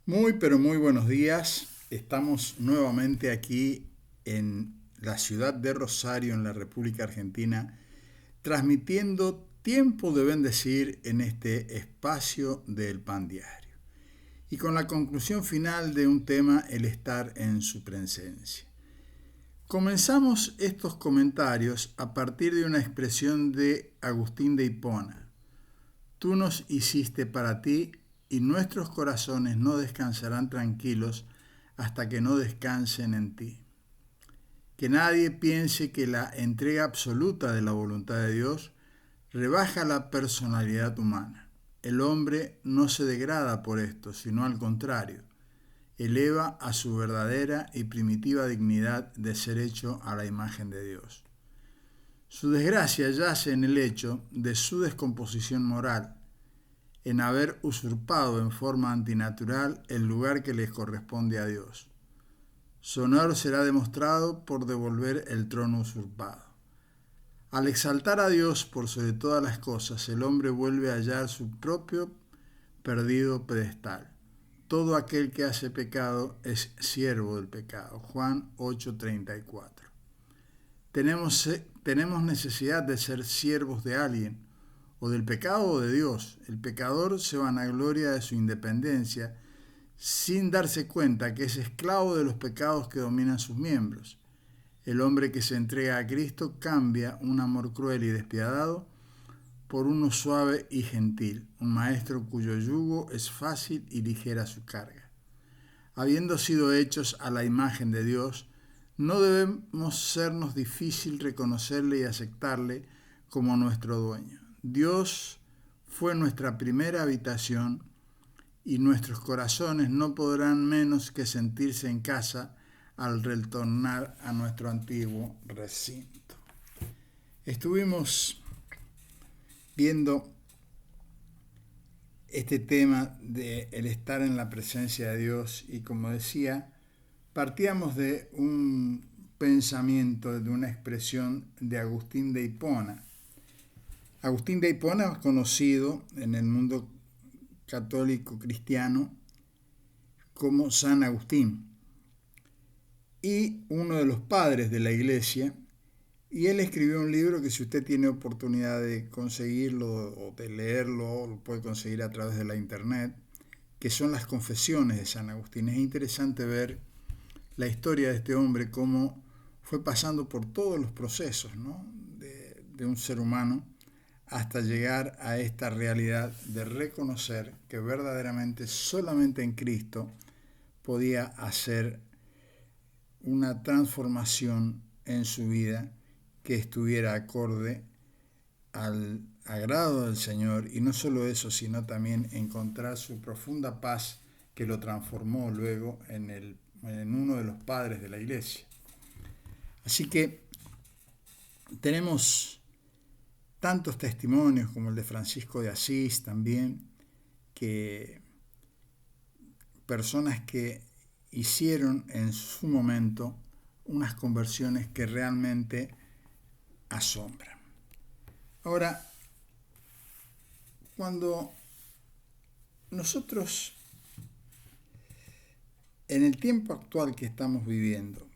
Muy, pero muy buenos días. Estamos nuevamente aquí en la ciudad de Rosario, en la República Argentina, transmitiendo Tiempo de Bendecir en este espacio del Pan Diario. Y con la conclusión final de un tema, el estar en su presencia. Comenzamos estos comentarios a partir de una expresión de Agustín de Hipona. Tú nos hiciste para ti y nuestros corazones no descansarán tranquilos hasta que no descansen en ti. Que nadie piense que la entrega absoluta de la voluntad de Dios rebaja la personalidad humana. El hombre no se degrada por esto, sino al contrario, eleva a su verdadera y primitiva dignidad de ser hecho a la imagen de Dios. Su desgracia yace en el hecho de su descomposición moral, en haber usurpado en forma antinatural el lugar que les corresponde a Dios. Su honor será demostrado por devolver el trono usurpado. Al exaltar a Dios por sobre todas las cosas, el hombre vuelve a hallar su propio perdido pedestal. Todo aquel que hace pecado es siervo del pecado. Juan 8:34. Tenemos necesidad de ser siervos de alguien, o del pecado o de Dios. El pecador se vanagloria de su independencia sin darse cuenta que es esclavo de los pecados que dominan sus miembros. El hombre que se entrega a Cristo cambia un amor cruel y despiadado por uno suave y gentil, un maestro cuyo yugo es fácil y ligera su carga. Habiendo sido hechos a la imagen de Dios, no debemos sernos difícil reconocerle y aceptarle como nuestro dueño. Dios fue nuestra primera habitación y nuestros corazones no podrán menos que sentirse en casa al retornar a nuestro antiguo recinto. Estuvimos viendo este tema de el estar en la presencia de Dios y, como decía, partíamos de un pensamiento, de una expresión de Agustín de Hipona. Agustín de Hipona es conocido en el mundo católico cristiano como San Agustín, y uno de los padres de la iglesia, y él escribió un libro que, si usted tiene oportunidad de conseguirlo o de leerlo, lo puede conseguir a través de la internet, que son las Confesiones de San Agustín. Es interesante ver la historia de este hombre, cómo fue pasando por todos los procesos, ¿no?, de un ser humano, hasta llegar a esta realidad de reconocer que verdaderamente solamente en Cristo podía hacer una transformación en su vida que estuviera acorde al agrado del Señor, y no solo eso, sino también encontrar su profunda paz que lo transformó luego en uno de los padres de la iglesia. Así que tenemos tantos testimonios como el de Francisco de Asís también, que personas que hicieron en su momento unas conversiones que realmente asombran. Ahora, cuando nosotros, en el tiempo actual que estamos viviendo,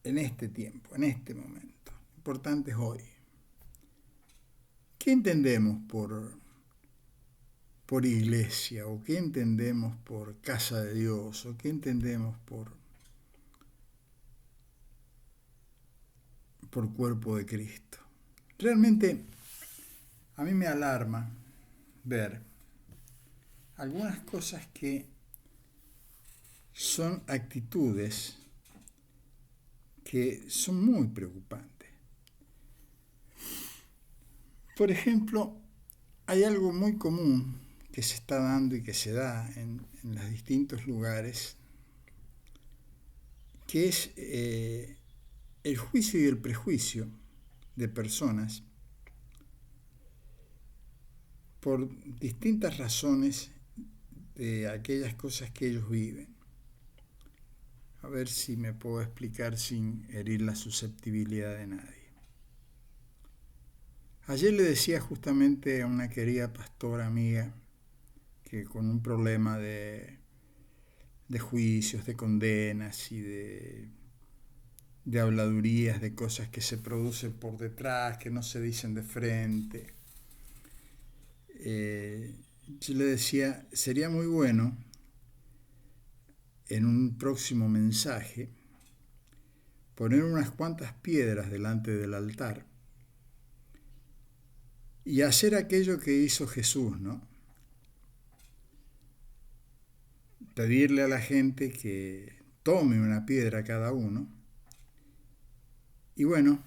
en este tiempo, en este momento, lo importante es hoy, ¿qué entendemos por iglesia? ¿O qué entendemos por casa de Dios? ¿O qué entendemos por cuerpo de Cristo? Realmente a mí me alarma ver algunas cosas que son actitudes que son muy preocupantes. Por ejemplo, hay algo muy común que se está dando y que se da en los distintos lugares, que es el juicio y el prejuicio de personas por distintas razones de aquellas cosas que ellos viven. A ver si me puedo explicar sin herir la susceptibilidad de nadie. Ayer le decía justamente a una querida pastora amiga que con un problema de de juicios, de condenas y de habladurías, de cosas que se producen por detrás, que no se dicen de frente. Yo le decía, sería muy bueno en un próximo mensaje poner unas cuantas piedras delante del altar y hacer aquello que hizo Jesús, ¿no? Pedirle a la gente que tome una piedra cada uno y bueno,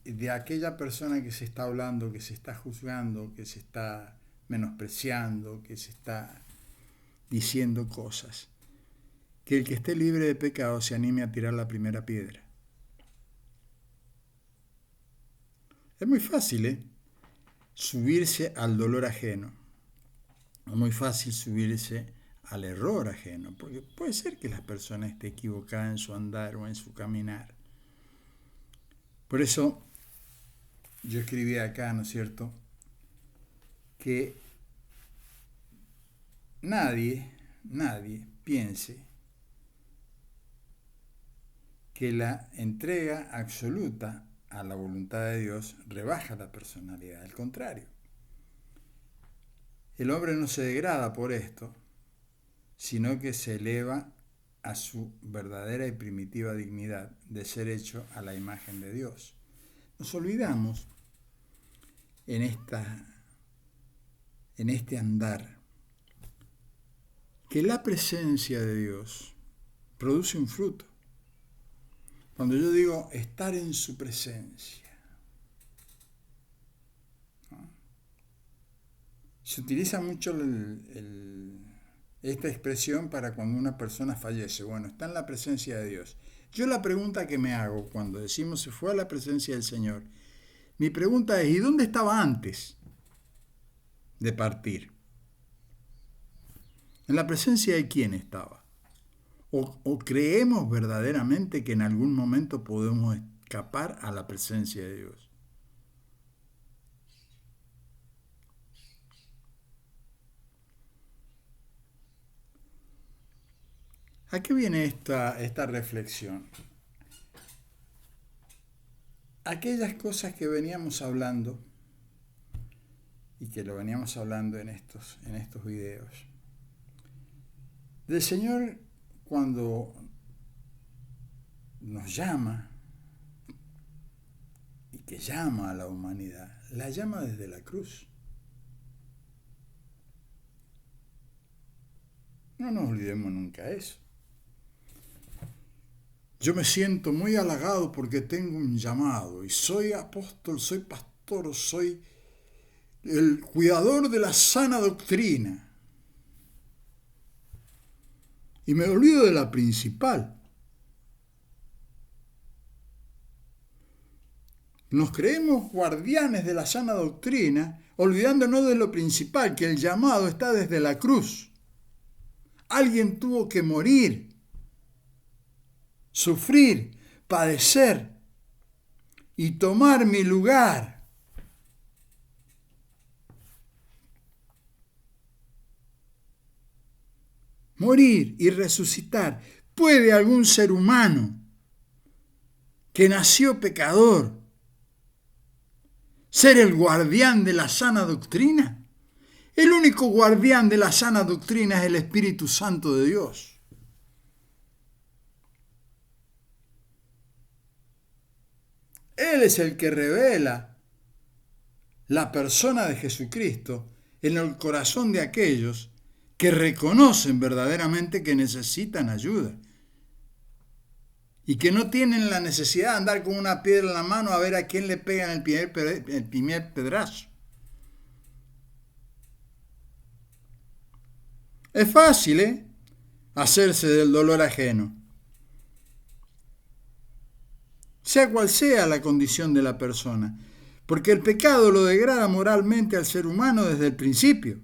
de aquella persona que se está hablando, que se está juzgando, que se está menospreciando, que se está diciendo cosas, que el que esté libre de pecado se anime a tirar la primera piedra. Es muy fácil, subirse al dolor ajeno. Es muy fácil subirse al error ajeno, porque puede ser que la persona esté equivocada en su andar o en su caminar. Por eso yo escribí acá, ¿no es cierto?, que nadie piense que la entrega absoluta a la voluntad de Dios rebaja la personalidad. Al contrario, el hombre no se degrada por esto, sino que se eleva a su verdadera y primitiva dignidad de ser hecho a la imagen de Dios. Nos olvidamos en este andar que la presencia de Dios produce un fruto. Cuando yo digo estar en su presencia, ¿no? Se utiliza mucho esta expresión para cuando una persona fallece. Bueno, está en la presencia de Dios. Yo la pregunta que me hago cuando decimos se fue a la presencia del Señor, mi pregunta es, ¿y dónde estaba antes de partir? ¿En la presencia de quién estaba? ¿O creemos verdaderamente que en algún momento podemos escapar a la presencia de Dios? ¿A qué viene esta reflexión? Aquellas cosas que veníamos hablando y que lo veníamos hablando en estos videos. Del Señor cuando nos llama y que llama a la humanidad, la llama desde la cruz. No nos olvidemos nunca eso. Yo me siento muy halagado porque tengo un llamado y soy apóstol, soy pastor, soy el cuidador de la sana doctrina. Y me olvido de la principal. Nos creemos guardianes de la sana doctrina, olvidándonos de lo principal, que el llamado está desde la cruz. Alguien tuvo que morir, sufrir, padecer y tomar mi lugar. Morir y resucitar. ¿Puede algún ser humano que nació pecador ser el guardián de la sana doctrina? El único guardián de la sana doctrina es el Espíritu Santo de Dios. Él es el que revela la persona de Jesucristo en el corazón de aquellos que reconocen verdaderamente que necesitan ayuda y que no tienen la necesidad de andar con una piedra en la mano a ver a quién le pegan el primer pedrazo. Es fácil, hacerse del dolor ajeno, sea cual sea la condición de la persona, porque el pecado lo degrada moralmente al ser humano desde el principio.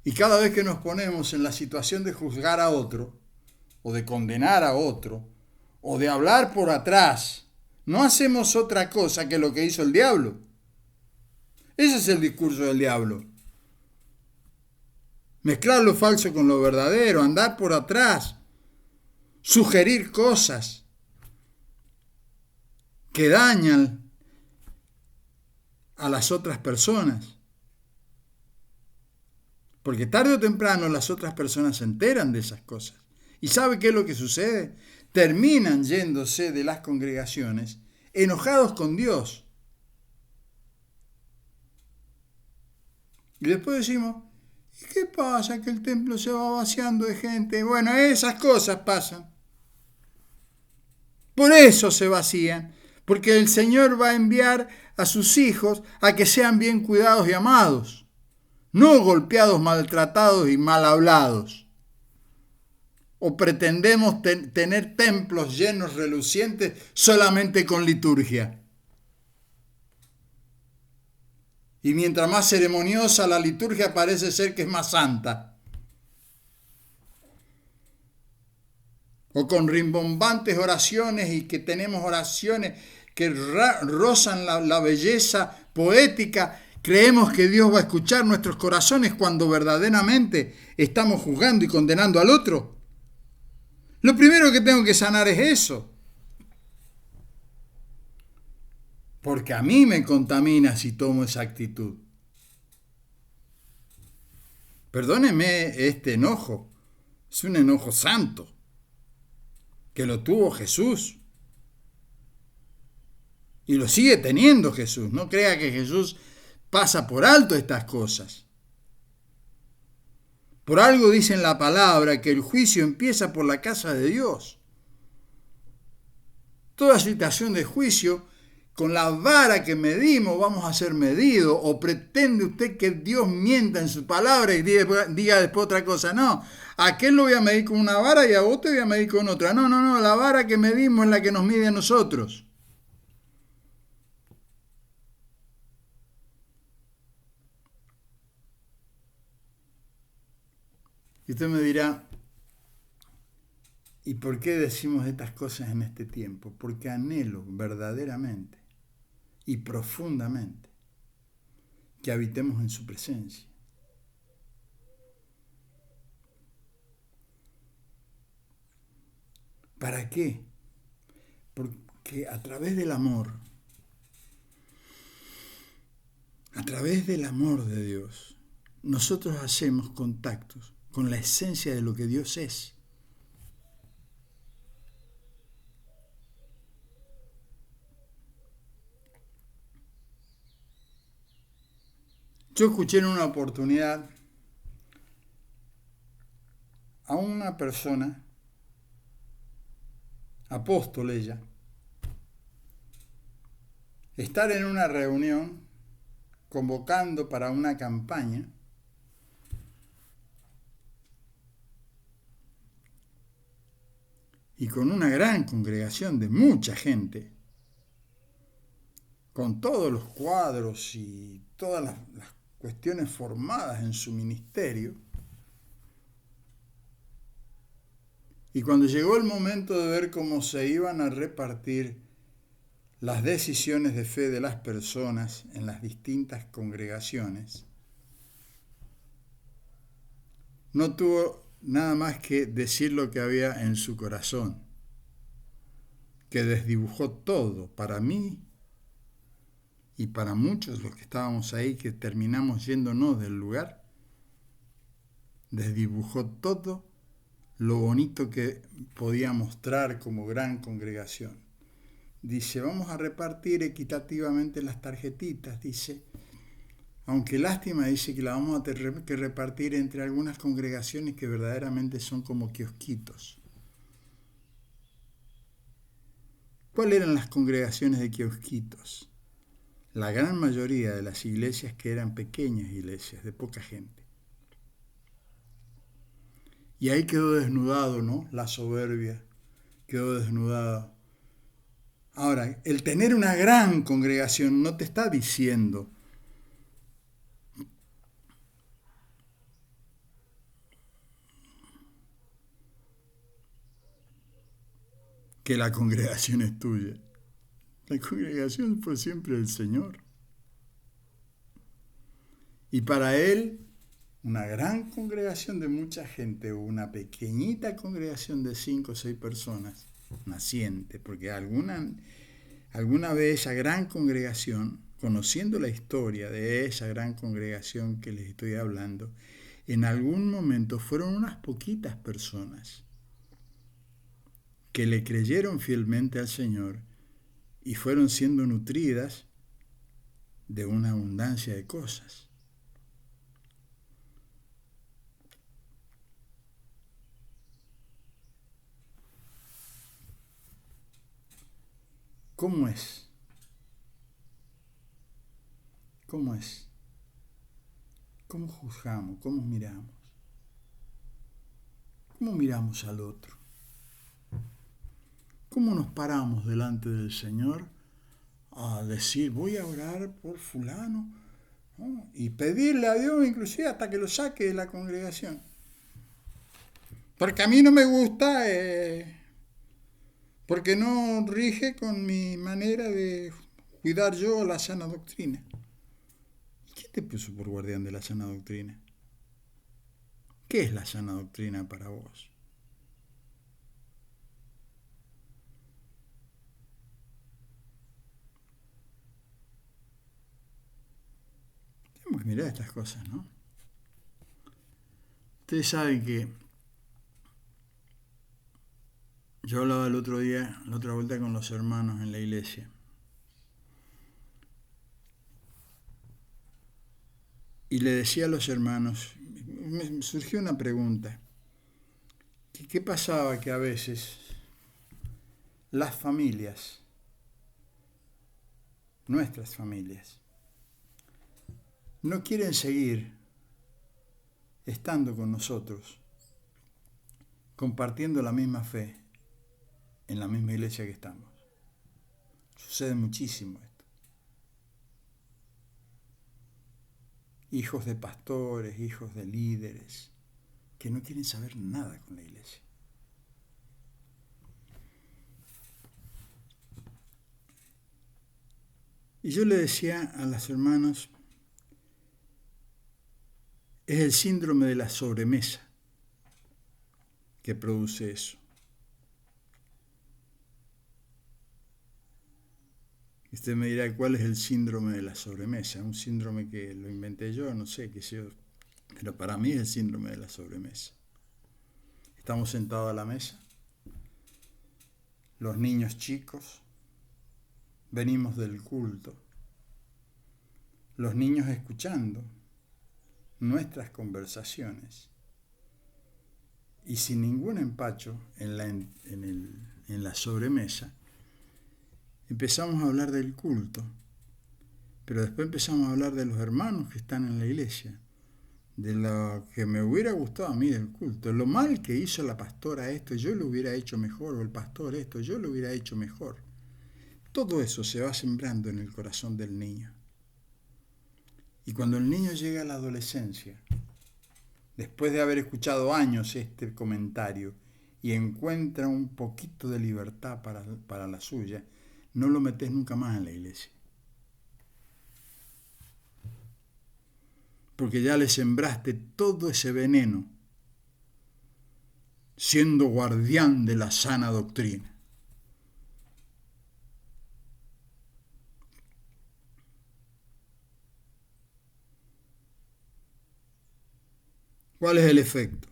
Y cada vez que nos ponemos en la situación de juzgar a otro, o de condenar a otro, o de hablar por atrás, no hacemos otra cosa que lo que hizo el diablo. Ese es el discurso del diablo. mezclar lo falso con lo verdadero, andar por atrás, sugerir cosas que dañan a las otras personas. Porque tarde o temprano las otras personas se enteran de esas cosas. ¿Y sabe qué es lo que sucede? Terminan yéndose de las congregaciones enojados con Dios. Y después decimos, ¿qué pasa? Que el templo se va vaciando de gente. Bueno, esas cosas pasan. Por eso se vacían. Porque el Señor va a enviar a sus hijos a que sean bien cuidados y amados. No golpeados, maltratados y mal hablados. O pretendemos tener templos llenos, relucientes, solamente con liturgia. Y mientras más ceremoniosa la liturgia parece ser que es más santa. O con rimbombantes oraciones y que tenemos oraciones que rozan la belleza poética. Creemos que Dios va a escuchar nuestros corazones cuando verdaderamente estamos juzgando y condenando al otro. Lo primero que tengo que sanar es eso. Porque a mí me contamina si tomo esa actitud. Perdóneme este enojo. Es un enojo santo. Que lo tuvo Jesús. Y lo sigue teniendo Jesús. No crea que Jesús pasa por alto estas cosas. Por algo dice en la palabra que el juicio empieza por la casa de Dios. Toda situación de juicio, con la vara que medimos vamos a ser medidos. ¿O pretende usted que Dios mienta en su palabra y diga después otra cosa? No, a aquel lo voy a medir con una vara y a vos te voy a medir con otra. No, la vara que medimos es la que nos mide a nosotros. Y usted me dirá, ¿y por qué decimos estas cosas en este tiempo? Porque anhelo verdaderamente y profundamente que habitemos en su presencia. ¿Para qué? Porque a través del amor de Dios, nosotros hacemos contactos con la esencia de lo que Dios es. Yo escuché en una oportunidad a una persona, apóstol ella, estar en una reunión convocando para una campaña y con una gran congregación de mucha gente, con todos los cuadros y todas las cuestiones formadas en su ministerio. Y cuando llegó el momento de ver cómo se iban a repartir las decisiones de fe de las personas en las distintas congregaciones, no tuvo nada más que decir lo que había en su corazón, que desdibujó todo para mí y para muchos de los que estábamos ahí, que terminamos yéndonos del lugar. Desdibujó todo lo bonito que podía mostrar como gran congregación. Dice, vamos a repartir equitativamente las tarjetitas, dice, aunque lástima, dice que la vamos a tener que repartir entre algunas congregaciones que verdaderamente son como kiosquitos. ¿Cuáles eran las congregaciones de kiosquitos? La gran mayoría de las iglesias que eran pequeñas iglesias, de poca gente. Y ahí quedó desnudado, ¿no? La soberbia quedó desnudada. Ahora, el tener una gran congregación no te está diciendo que la congregación es tuya. La congregación fue siempre del Señor. Y para Él una gran congregación de mucha gente o una pequeñita congregación de 5 o 6 personas, naciente, porque alguna vez esa gran congregación, conociendo la historia de esa gran congregación que les estoy hablando, en algún momento fueron unas poquitas personas que le creyeron fielmente al Señor y fueron siendo nutridas de una abundancia de cosas. ¿Cómo es? ¿Cómo es? ¿Cómo juzgamos? ¿Cómo miramos? ¿Cómo miramos al otro? ¿Cómo nos paramos delante del Señor a decir, voy a orar por fulano, ¿no? Y pedirle a Dios inclusive hasta que lo saque de la congregación? Porque a mí no me gusta, porque no rige con mi manera de cuidar yo la sana doctrina. ¿Y quién te puso por guardián de la sana doctrina? ¿Qué es la sana doctrina para vos? Tenemos que mirar estas cosas, ¿no? Ustedes saben que yo hablaba el otro día, la otra vuelta con los hermanos en la iglesia. Y le decía a los hermanos, me surgió una pregunta. ¿Qué pasaba que a veces las familias, nuestras familias, no quieren seguir estando con nosotros, compartiendo la misma fe en la misma iglesia que estamos? Sucede muchísimo esto. Hijos de pastores, hijos de líderes, que no quieren saber nada con la iglesia. Y yo le decía a los hermanos, es el síndrome de la sobremesa que produce eso. Usted me dirá cuál es el síndrome de la sobremesa. Un síndrome que lo inventé yo, no sé, qué sé yo. Pero para mí es el síndrome de la sobremesa. Estamos sentados a la mesa, los niños chicos, venimos del culto, los niños escuchando nuestras conversaciones y sin ningún empacho en la sobremesa, empezamos a hablar del culto, pero después empezamos a hablar de los hermanos que están en la iglesia, de lo que me hubiera gustado a mí del culto, lo mal que hizo la pastora esto, yo lo hubiera hecho mejor, o el pastor esto, yo lo hubiera hecho mejor. Todo eso se va sembrando en el corazón del niño. Y cuando el niño llega a la adolescencia, después de haber escuchado años este comentario, y encuentra un poquito de libertad para la suya, no lo metes nunca más en la iglesia. Porque ya le sembraste todo ese veneno, siendo guardián de la sana doctrina. ¿Cuál es el efecto?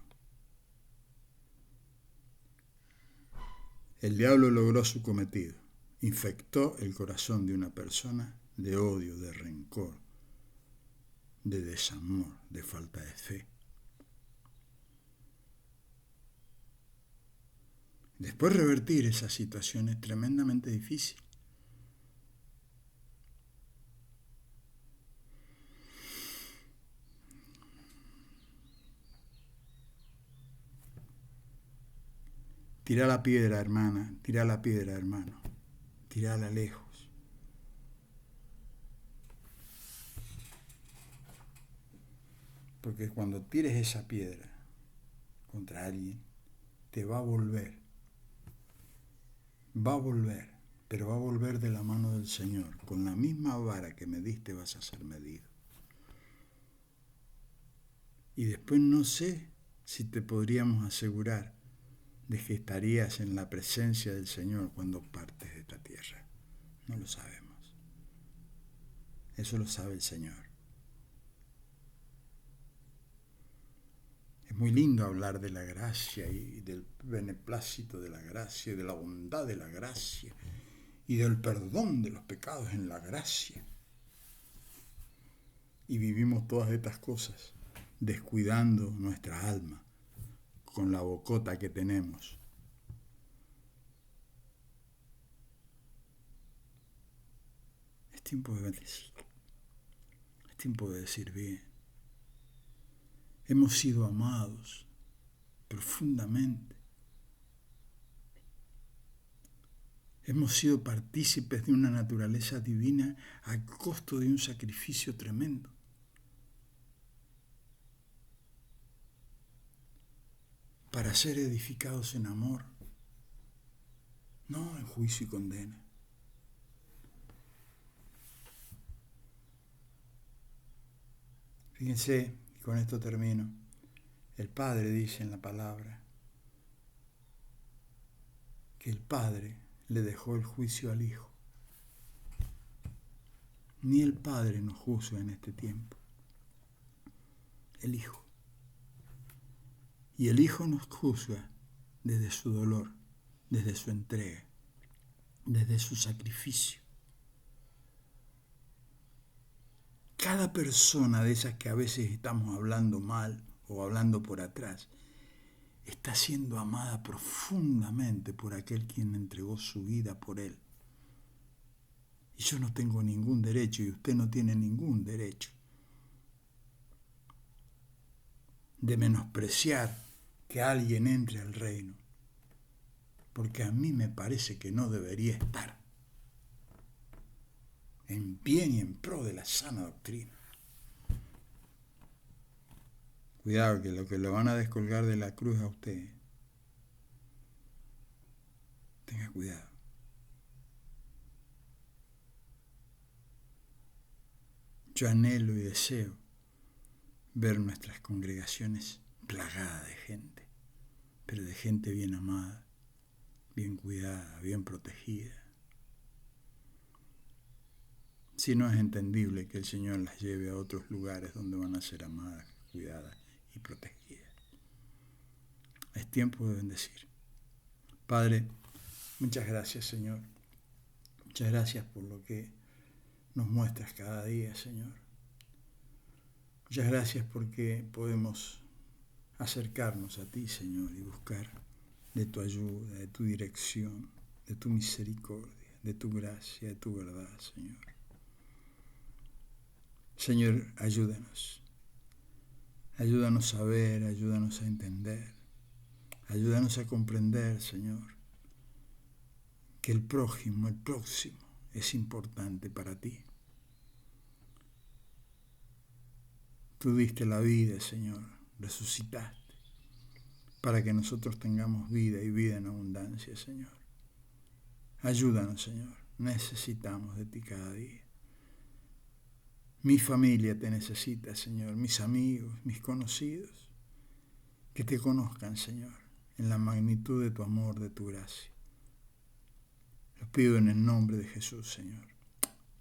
El diablo logró su cometido. Infectó el corazón de una persona de odio, de rencor, de desamor, de falta de fe. Después revertir esa situación es tremendamente difícil. Tira la piedra, hermana, tira la piedra, hermano, tirala lejos. Porque cuando tires esa piedra contra alguien, te va a volver, pero va a volver de la mano del Señor. Con la misma vara que me diste vas a ser medido. Y después no sé si te podríamos asegurar de que estarías en la presencia del Señor cuando partes de esta tierra. No lo sabemos. Eso lo sabe el Señor. Es muy lindo hablar de la gracia y del beneplácito de la gracia y de la bondad de la gracia y del perdón de los pecados en la gracia. Y vivimos todas estas cosas descuidando nuestra alma con la bocota que tenemos. Es tiempo de bendecir. Es tiempo de decir bien. Hemos sido amados profundamente. Hemos sido partícipes de una naturaleza divina a costo de un sacrificio tremendo. Para ser edificados en amor, no en juicio y condena. Fíjense, y con esto termino, el Padre dice en la palabra que el Padre le dejó el juicio al Hijo. Ni el Padre nos juzga en este tiempo, el Hijo. Y el Hijo nos juzga desde su dolor, desde su entrega, desde su sacrificio. Cada persona de esas que a veces estamos hablando mal o hablando por atrás, está siendo amada profundamente por aquel quien entregó su vida por él. Y yo no tengo ningún derecho y usted no tiene ningún derecho de menospreciar que alguien entre al reino, porque a mí me parece que no debería estar en bien y en pro de la sana doctrina. Cuidado que lo van a descolgar de la cruz a usted. Tenga cuidado. Yo anhelo y deseo ver nuestras congregaciones plagadas de gente, pero de gente bien amada, bien cuidada, bien protegida. Si no, es entendible que el Señor las lleve a otros lugares donde van a ser amadas, cuidadas y protegidas. Es tiempo de bendecir. Padre, muchas gracias, Señor. Muchas gracias por lo que nos muestras cada día, Señor. Muchas gracias porque podemos acercarnos a ti, Señor, y buscar de tu ayuda, de tu dirección, de tu misericordia, de tu gracia, de tu verdad, Señor. Señor, ayúdanos. Ayúdanos a ver, ayúdanos a entender. Ayúdanos a comprender, Señor, que el prójimo, el próximo, es importante para ti. Tú diste la vida, Señor, resucitaste, para que nosotros tengamos vida y vida en abundancia, Señor. Ayúdanos, Señor, necesitamos de ti cada día. Mi familia te necesita, Señor, mis amigos, mis conocidos, que te conozcan, Señor, en la magnitud de tu amor, de tu gracia. Lo pido en el nombre de Jesús, Señor.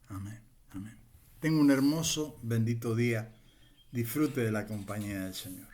Amén, amén. Tenga un hermoso, bendito día. Disfrute de la compañía del Señor.